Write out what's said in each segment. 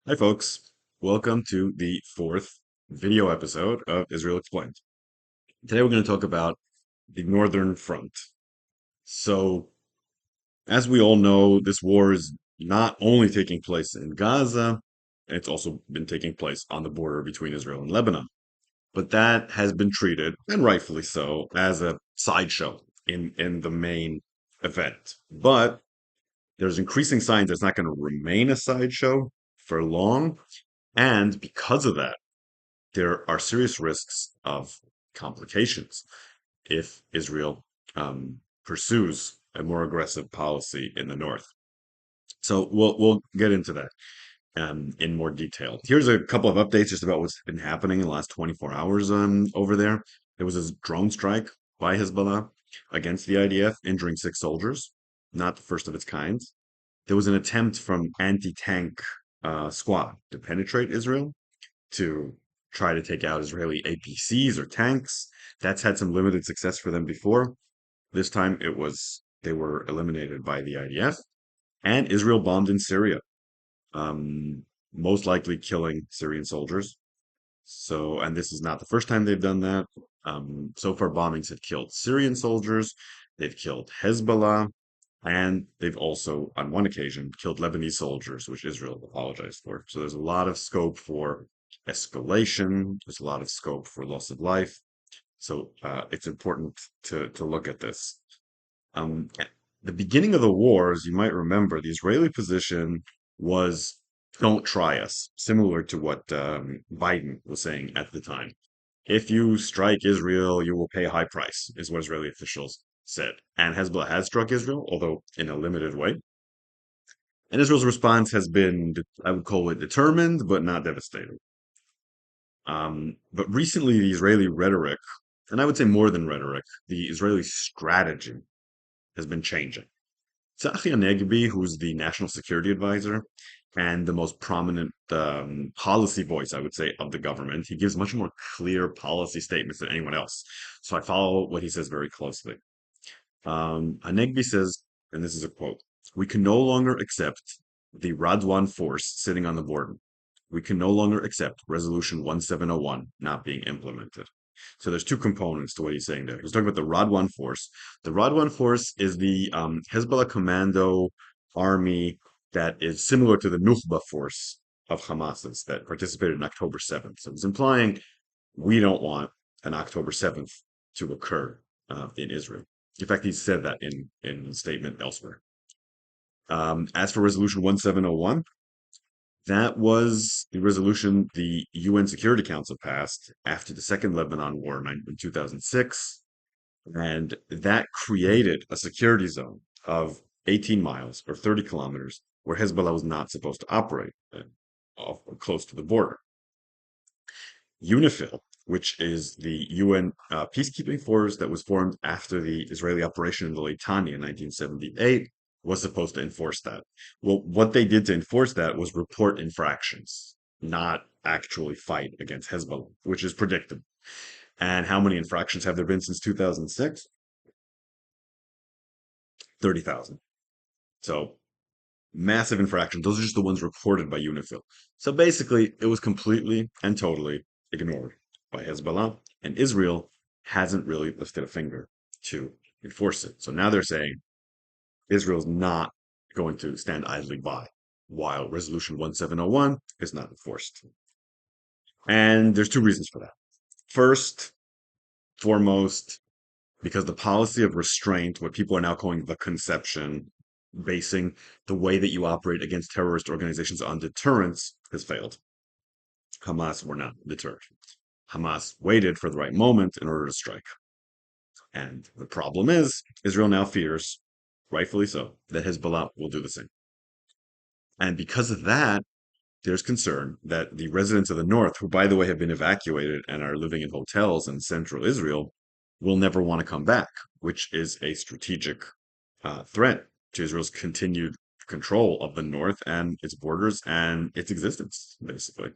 Hi, folks. Welcome to the fourth video episode of Israel Explained. Today, we're going to talk about the Northern Front. So, as we all know, this war is not only taking place in Gaza, it's also been taking place on the border between Israel and Lebanon. But that has been treated, and rightfully so, as a sideshow in the main event. But there's increasing signs that it's not going to remain a sideshow for long. And because of that, there are serious risks of complications if Israel pursues a more aggressive policy in the north. So we'll get into that in more detail. Here's a couple of updates just about what's been happening in the last 24 hours over there. There was a drone strike by Hezbollah against the IDF, injuring 6 soldiers, not the first of its kind. There was an attempt from anti-tank squad to penetrate Israel to try to take out Israeli APCs or tanks. That's had some limited success for them before. This time they were eliminated by the IDF, and Israel bombed in Syria, most likely killing Syrian soldiers. So, and this is not the first time they've done that. So far, bombings have killed Syrian soldiers, they've killed Hezbollah, and they've also, on one occasion, killed Lebanese soldiers, which Israel apologized for. So there's a lot of scope for escalation. There's a lot of scope for loss of life. So it's important to look at this. At the beginning of the war, as you might remember, the Israeli position was "Don't try us," similar to what Biden was saying at the time. If you strike Israel, you will pay a high price, is what Israeli officials said. And Hezbollah has struck Israel, although in a limited way. And Israel's response has been, I would call it determined, but not devastating. But recently, the Israeli rhetoric, and I would say more than rhetoric, the Israeli strategy has been changing. Tzachi Hanegbi, who's the national security advisor and the most prominent policy voice, I would say, of the government, he gives much more clear policy statements than anyone else. So I follow what he says very closely. Hanegbi says, and this is a quote, "We can no longer accept the Radwan force sitting on the border. We can no longer accept Resolution 1701 not being implemented." So there's two components to what he's saying there. He's talking about the Radwan force. The Radwan force is the Hezbollah commando army that is similar to the Nukhba force of Hamas's that participated in October 7th. So it's implying we don't want an October 7th to occur in Israel. In fact, he said that in a statement elsewhere. As for Resolution 1701, that was the resolution the UN Security Council passed after the Second Lebanon War in 2006. And that created a security zone of 18 miles or 30 kilometers where Hezbollah was not supposed to operate, close to the border. UNIFIL, which is the UN peacekeeping force that was formed after the Israeli operation in the Litani in 1978, was supposed to enforce that. Well, what they did to enforce that was report infractions, not actually fight against Hezbollah, which is predictable. And how many infractions have there been since 2006? 30,000. So massive infractions. Those are just the ones reported by UNIFIL. So basically, it was completely and totally ignored by Hezbollah, and Israel hasn't really lifted a finger to enforce it. So now they're saying Israel's not going to stand idly by while Resolution 1701 is not enforced. And there's two reasons for that. First, foremost, because the policy of restraint, what people are now calling the conception, basing the way that you operate against terrorist organizations on deterrence, has failed. Hamas were not deterred. Hamas waited for the right moment in order to strike. And the problem is, Israel now fears, rightfully so, that Hezbollah will do the same. And because of that, there's concern that the residents of the north, who, by the way, have been evacuated and are living in hotels in central Israel, will never want to come back, which is a strategic threat to Israel's continued control of the north and its borders and its existence, basically.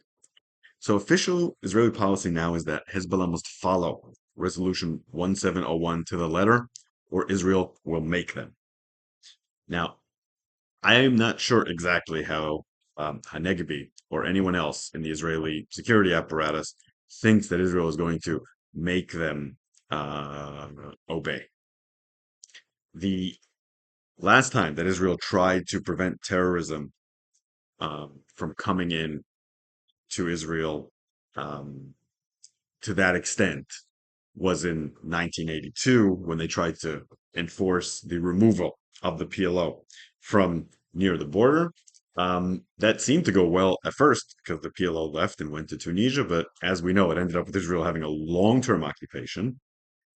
So official Israeli policy now is that Hezbollah must follow Resolution 1701 to the letter, or Israel will make them. Now, I am not sure exactly how Hanegbi or anyone else in the Israeli security apparatus thinks that Israel is going to make them uh, obey. The last time that Israel tried to prevent terrorism from coming in to Israel um, to that extent was in 1982 when they tried to enforce the removal of the PLO from near the border. That seemed to go well at first because the PLO left and went to Tunisia, but as we know, it ended up with Israel having a long-term occupation,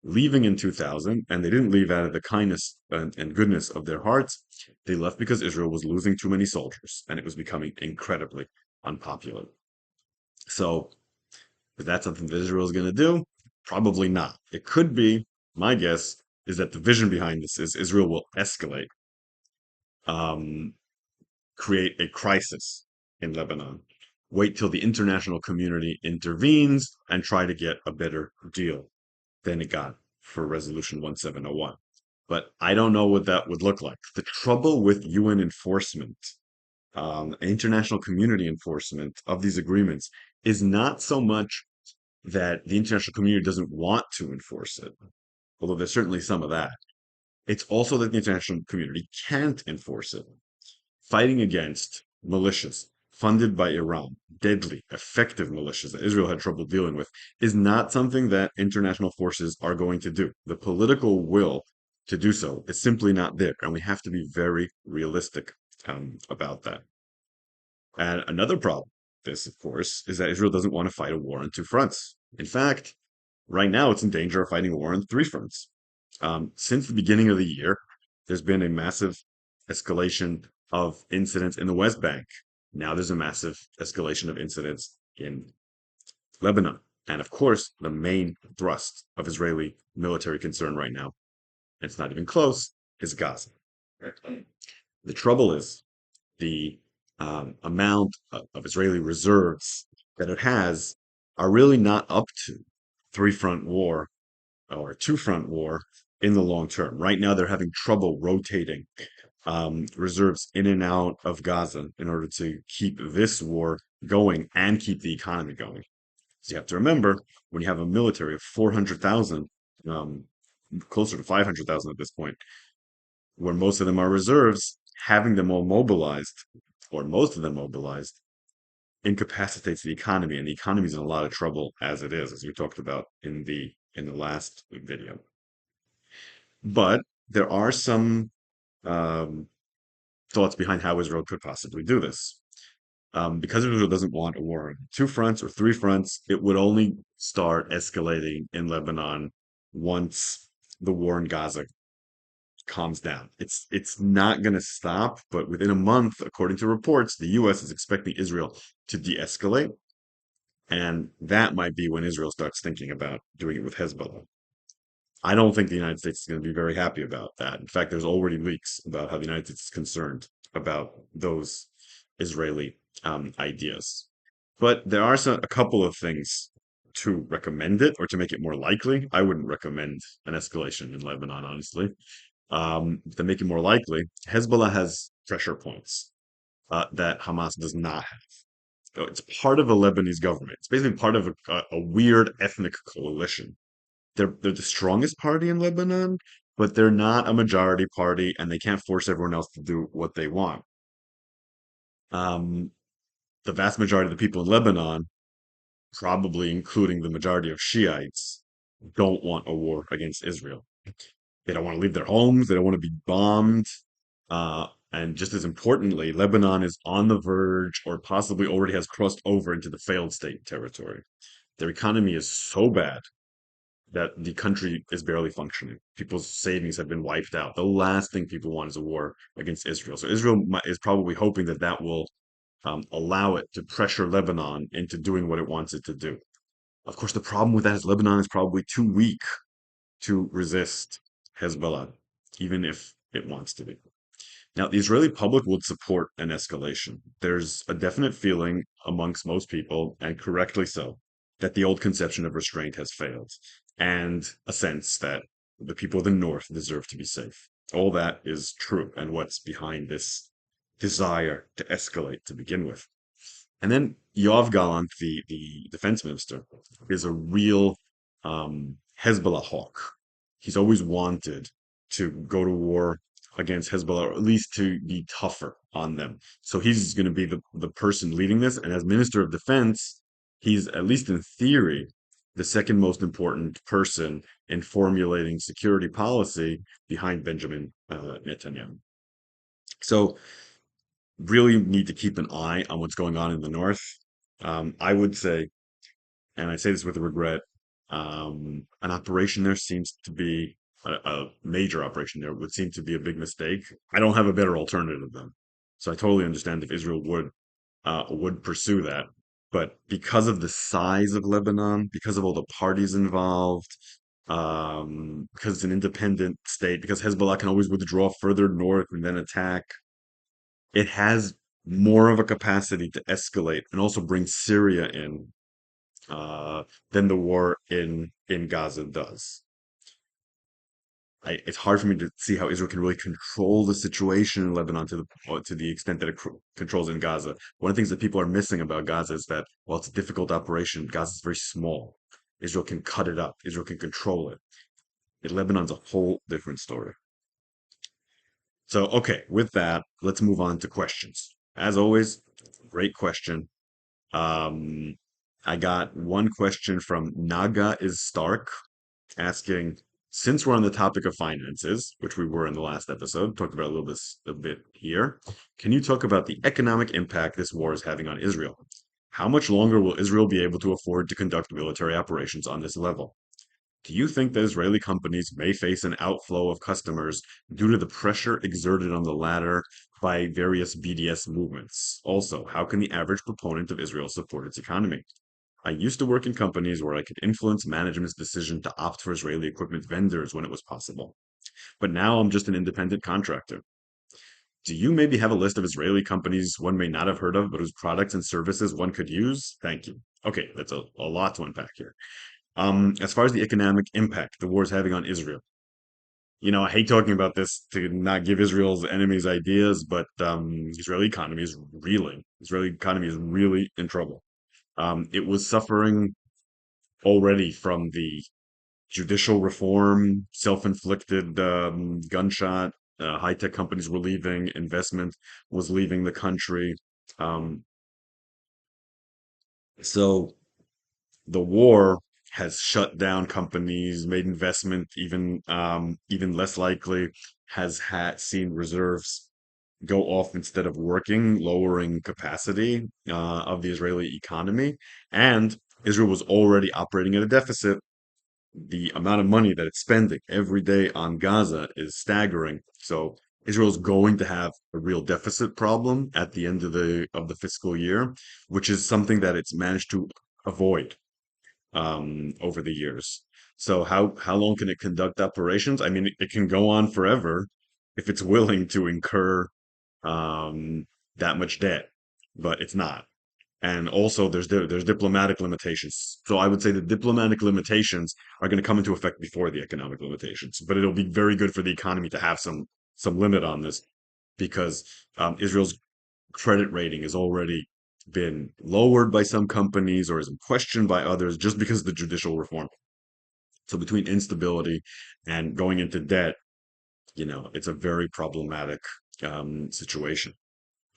leaving in 2000, and they didn't leave out of the kindness and goodness of their hearts. They left because Israel was losing too many soldiers, and it was becoming incredibly unpopular. So is that something that Israel is going to do? Probably not. It could be. My guess is that the vision behind this is Israel will escalate, um, create a crisis in Lebanon, wait till the international community intervenes, and try to get a better deal than it got for Resolution 1701. But I don't know what that would look like. The trouble with UN enforcement, international community enforcement of these agreements, is not so much that the international community doesn't want to enforce it, although there's certainly some of that. It's also that the international community can't enforce it. Fighting against militias funded by Iran, deadly, effective militias that Israel had trouble dealing with, is not something that international forces are going to do. The political will to do so is simply not there, and we have to be very realistic about that. And another problem, this, of course, is that Israel doesn't want to fight a war on two fronts. In fact, right now it's in danger of fighting a war on three fronts. Since the beginning of the year, there's been a massive escalation of incidents in the West Bank. Now there's a massive escalation of incidents in Lebanon. And of course, the main thrust of Israeli military concern right now, and it's not even close, is Gaza. The trouble is the amount of Israeli reserves that it has are really not up to three front war or two front war in the long term. Right now, they're having trouble rotating reserves in and out of Gaza in order to keep this war going and keep the economy going. So you have to remember when you have a military of 400,000, um, closer to 500,000 at this point, where most of them are reserves, having them all mobilized, or most of them mobilized, incapacitates the economy, and the economy is in a lot of trouble as it is, as we talked about in the last video. But there are some um, thoughts behind how Israel could possibly do this. Because Israel doesn't want a war on two fronts or three fronts, it would only start escalating in Lebanon once the war in Gaza calms down. It's not going to stop, but within a month, according to reports, the U.S. is expecting Israel to de-escalate, and that might be when Israel starts thinking about doing it with Hezbollah. I don't think the United States is going to be very happy about that. In fact, there's already leaks about how the United States is concerned about those Israeli ideas. But there are a couple of things to recommend it or to make it more likely. I wouldn't recommend an escalation in Lebanon, honestly. To make it more likely, Hezbollah has pressure points that Hamas does not have. So it's part of a Lebanese government. It's basically part of a weird ethnic coalition. They're the strongest party in Lebanon, but they're not a majority party, and they can't force everyone else to do what they want. Um, the vast majority of the people in Lebanon, probably including the majority of Shiites, don't want a war against Israel. They don't want to leave their homes. They don't want to be bombed. And just as importantly, Lebanon is on the verge or possibly already has crossed over into the failed state territory. Their economy is so bad that the country is barely functioning. People's savings have been wiped out. The last thing people want is a war against Israel. So Israel is probably hoping that that will allow it to pressure Lebanon into doing what it wants it to do. Of course, the problem with that is Lebanon is probably too weak to resist Hezbollah, even if it wants to be. Now, the Israeli public would support an escalation. There's a definite feeling amongst most people, and correctly so, that the old conception of restraint has failed, and a sense that the people of the North deserve to be safe. All that is true, and what's behind this desire to escalate to begin with. And then Yoav Gallant, the defense minister, is a real Hezbollah hawk. He's always wanted to go to war against Hezbollah, or at least to be tougher on them. So he's going to be the person leading this. And as Minister of Defense, he's, at least in theory, the second most important person in formulating security policy behind Benjamin Netanyahu. So really need to keep an eye on what's going on in the north. I would say, and I say this with regret, an operation there seems to be a major operation there would seem to be a big mistake. I don't have a better alternative then. So I totally understand if Israel would pursue that. But because of the size of Lebanon, because of all the parties involved, because it's an independent state, because Hezbollah can always withdraw further north and then attack, it has more of a capacity to escalate and also bring Syria in than the war in Gaza does. It's hard for me to see how Israel can really control the situation in Lebanon to the extent that it controls in Gaza. One of the things that people are missing about Gaza is that while it's a difficult operation, Gaza is very small. Israel can cut it up. Israel can control it. Lebanon's a whole different story. So, okay, with that, let's move on to questions. As always, great question. Um, I got one question from Naga is Stark asking, since we're on the topic of finances, which we were in the last episode, talked about a bit here, can you talk about the economic impact this war is having on Israel? How much longer will Israel be able to afford to conduct military operations on this level? Do you think that Israeli companies may face an outflow of customers due to the pressure exerted on the latter by various BDS movements? Also, how can the average proponent of Israel support its economy? I used to work in companies where I could influence management's decision to opt for Israeli equipment vendors when it was possible. But now I'm just an independent contractor. Do you maybe have a list of Israeli companies one may not have heard of, but whose products and services one could use? Thank you. Okay, that's a lot to unpack here. As far as the economic impact the war is having on Israel, I hate talking about this to not give Israel's enemies ideas, but Israeli economy is reeling. Israeli economy is really in trouble. It was suffering already from the judicial reform, self-inflicted gunshot. High-tech companies were leaving. Investment was leaving the country. Um, so the war has shut down companies, made investment even less likely, has had seen reserves go off instead of working, lowering capacity of the Israeli economy. And Israel was already operating at a deficit. The amount of money that it's spending every day on Gaza is staggering. So Israel's going to have a real deficit problem at the end of the fiscal year, which is something that it's managed to avoid over the years. So how long can it conduct operations? I mean, it can go on forever if it's willing to incur um, that much debt, but it's not. And also, there's diplomatic limitations. So I would say the diplomatic limitations are going to come into effect before the economic limitations. But it'll be very good for the economy to have some limit on this because Israel's credit rating has already been lowered by some companies or is questioned by others just because of the judicial reform. So between instability and going into debt, it's a very problematic situation.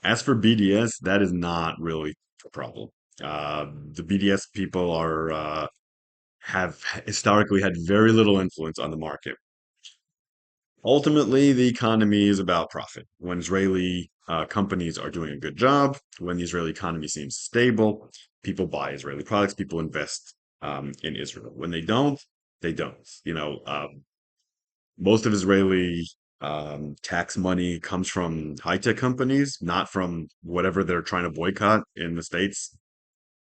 As for BDS, that is not really a problem. The BDS people have historically had very little influence on the market. Ultimately, the economy is about profit. When Israeli companies are doing a good job, when the Israeli economy seems stable, people buy Israeli products, people invest in Israel. When they don't, they don't. Most of Israeli tax money comes from high-tech companies, not from whatever they're trying to boycott in the States.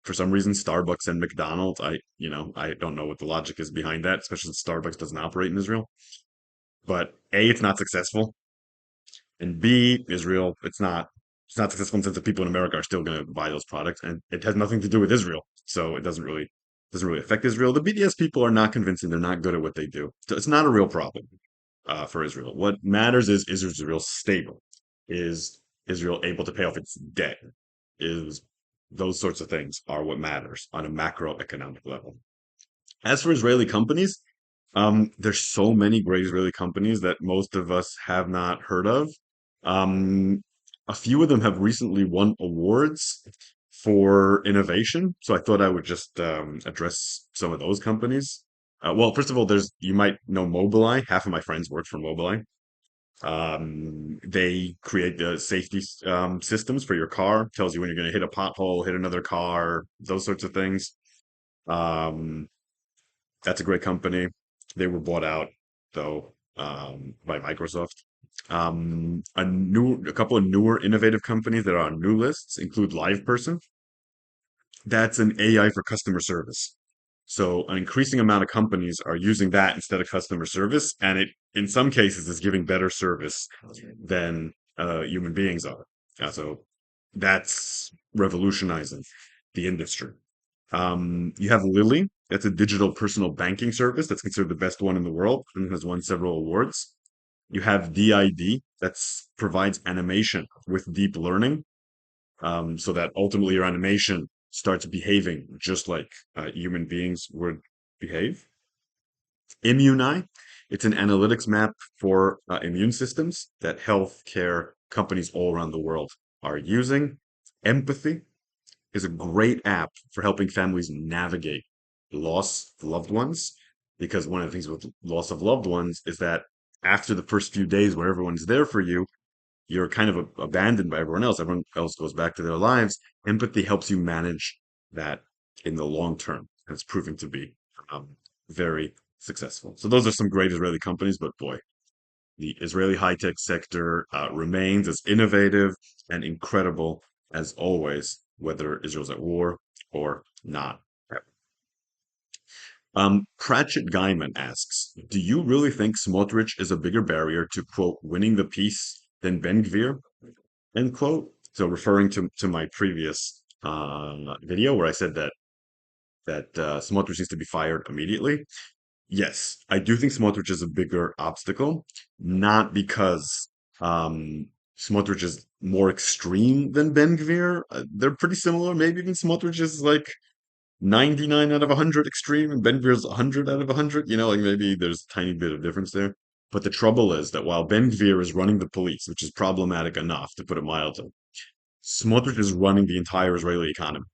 For some reason, Starbucks and McDonald's, I don't know what the logic is behind that, especially since Starbucks doesn't operate in Israel. But A, it's not successful, and B, Israel, it's not successful in the sense that people in America are still going to buy those products, and it has nothing to do with Israel, so it doesn't really affect Israel. The BDS people are not convincing; they're not good at what they do, so it's not a real problem for Israel. What matters is Israel stable? Is Israel able to pay off its debt? Is those sorts of things are what matters on a macroeconomic level. As for Israeli companies, there's so many great Israeli companies that most of us have not heard of. Um, a few of them have recently won awards for innovation, so I thought I would just address some of those companies. Well, first of all, there's you might know Mobileye. Half of my friends work for Mobileye. They create the safety systems for your car, tells you when you're going to hit a pothole, hit another car, those sorts of things. Um, that's a great company. They were bought out though by Microsoft. A couple of newer innovative companies that are on new lists include LivePerson. That's an AI for customer service. So an increasing amount of companies are using that instead of customer service, and it in some cases is giving better service than human beings are. So that's revolutionizing the industry. You have Lily. That's a digital personal banking service that's considered the best one in the world and has won several awards. You have DID that provides animation with deep learning, so that ultimately your animation starts behaving just like human beings would behave. Immuni, it's an analytics map for immune systems that healthcare companies all around the world are using. Empathy is a great app for helping families navigate loss of loved ones. Because one of the things with loss of loved ones is that after the first few days where everyone's there for you, you're kind of abandoned by everyone else. Everyone else goes back to their lives. Empathy helps you manage that in the long term. And it's proving to be um, very successful. So those are some great Israeli companies, but boy, the Israeli high-tech sector remains as innovative and incredible as always, whether Israel's at war or not. Pratchett Guyman asks, do you really think Smotrich is a bigger barrier to, quote, winning the peace than Ben Gvir, end quote? So referring to my previous video where I said that Smotrich needs to be fired immediately. Yes, I do think Smotrich is a bigger obstacle, not because Smotrich is more extreme than Ben Gvir. They're pretty similar. Maybe even Smotrich is like 99 out of 100 extreme and Ben Gvir's 100 out of 100. Like maybe there's a tiny bit of difference there. But the trouble is that while Ben Gvir is running the police, which is problematic enough to put it mildly, Smotrich is running the entire Israeli economy.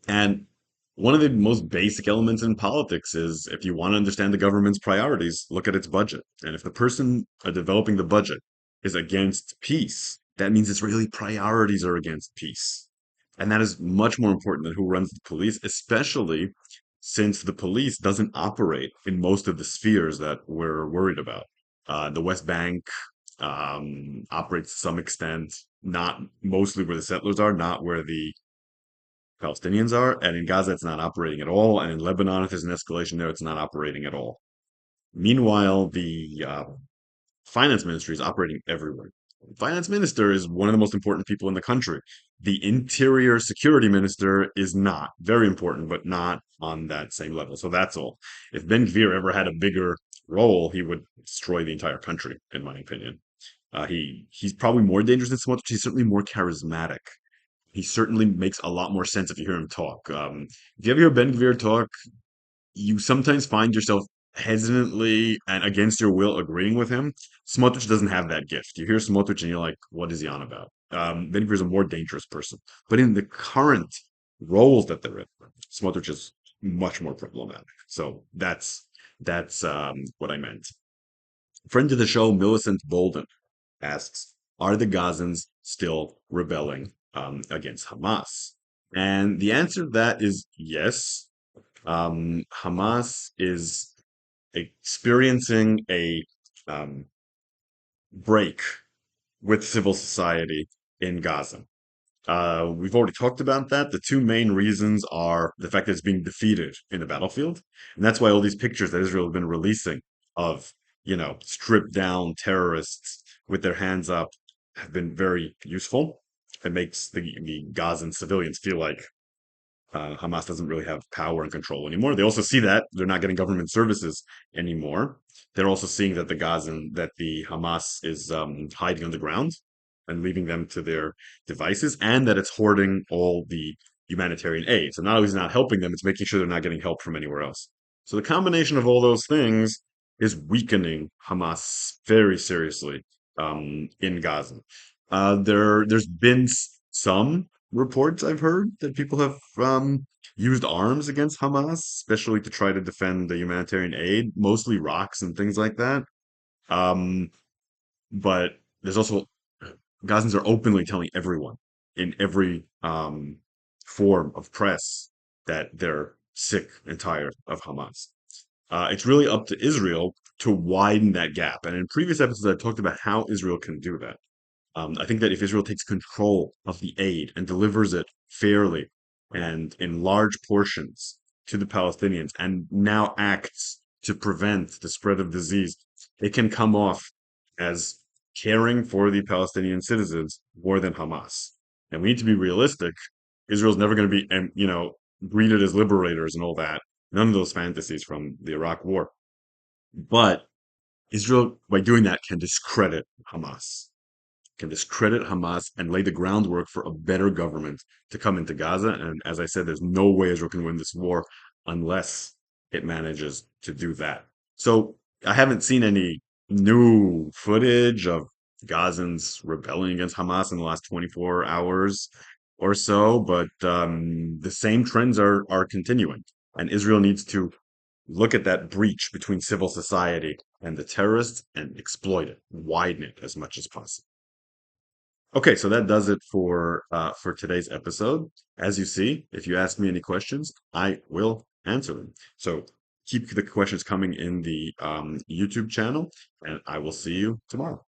And one of the most basic elements in politics is if you want to understand the government's priorities, look at its budget. And if the person developing the budget is against peace, that means Israeli priorities are against peace. And that is much more important than who runs the police, especially since the police doesn't operate in most of the spheres that we're worried about. The West Bank operates to some extent, not mostly where the settlers are, not where the Palestinians are, and in Gaza it's not operating at all, and in Lebanon, if there's an escalation there, it's not operating at all. Meanwhile, the finance ministry is operating everywhere. The finance minister is one of the most important people in the country. The interior security minister is not very important, but not on that same level. So that's all. If Ben Gvir ever had a bigger role, he would destroy the entire country, in my opinion. He's probably more dangerous than Smotrich. He's certainly more charismatic. He certainly makes a lot more sense if you hear him talk. If you ever hear Ben Gvir talk, you sometimes find yourself hesitantly and against your will agreeing with him. Smotrich doesn't have that gift. You hear Smotrich and you're like, what is he on about? Ben Gvir is a more dangerous person. But in the current roles that they're in, Smotrich is much more problematic. So that's what I meant. Friend of the show, Millicent Bolden, asks, are the Gazans still rebelling against Hamas? And the answer to that is yes. Hamas is experiencing a um, break with civil society in Gaza. We've already talked about that. The two main reasons are the fact that it's being defeated in the battlefield. And that's why all these pictures that Israel has been releasing of, stripped down terrorists with their hands up have been very useful. It makes the Gazan civilians feel like Hamas doesn't really have power and control anymore. They also see that they're not getting government services anymore. They're also seeing that the Hamas is hiding on the ground and leaving them to their devices, and that it's hoarding all the humanitarian aid. So not only is it not helping them, it's making sure they're not getting help from anywhere else. So the combination of all those things is weakening Hamas very seriously in Gaza. There's been some reports I've heard that people have used arms against Hamas, especially to try to defend the humanitarian aid, mostly rocks and things like that. Um, but there's also Gazans are openly telling everyone in every form of press that they're sick and tired of Hamas. It's really up to Israel to widen that gap. And in previous episodes, I talked about how Israel can do that. I think that if Israel takes control of the aid and delivers it fairly and in large portions to the Palestinians and now acts to prevent the spread of disease, it can come off as caring for the Palestinian citizens more than Hamas. And we need to be realistic. Israel's never going to be, greeted as liberators and all that. None of those fantasies from the Iraq War. But Israel, by doing that, can discredit Hamas and lay the groundwork for a better government to come into Gaza. And as I said, there's no way Israel can win this war unless it manages to do that. So I haven't seen any new footage of Gazans rebelling against Hamas in the last 24 hours or so, but the same trends are continuing. And Israel needs to look at that breach between civil society and the terrorists and exploit it, widen it as much as possible. Okay, so that does it for today's episode. As you see, if you ask me any questions, I will answer them. So keep the questions coming in the YouTube channel, and I will see you tomorrow.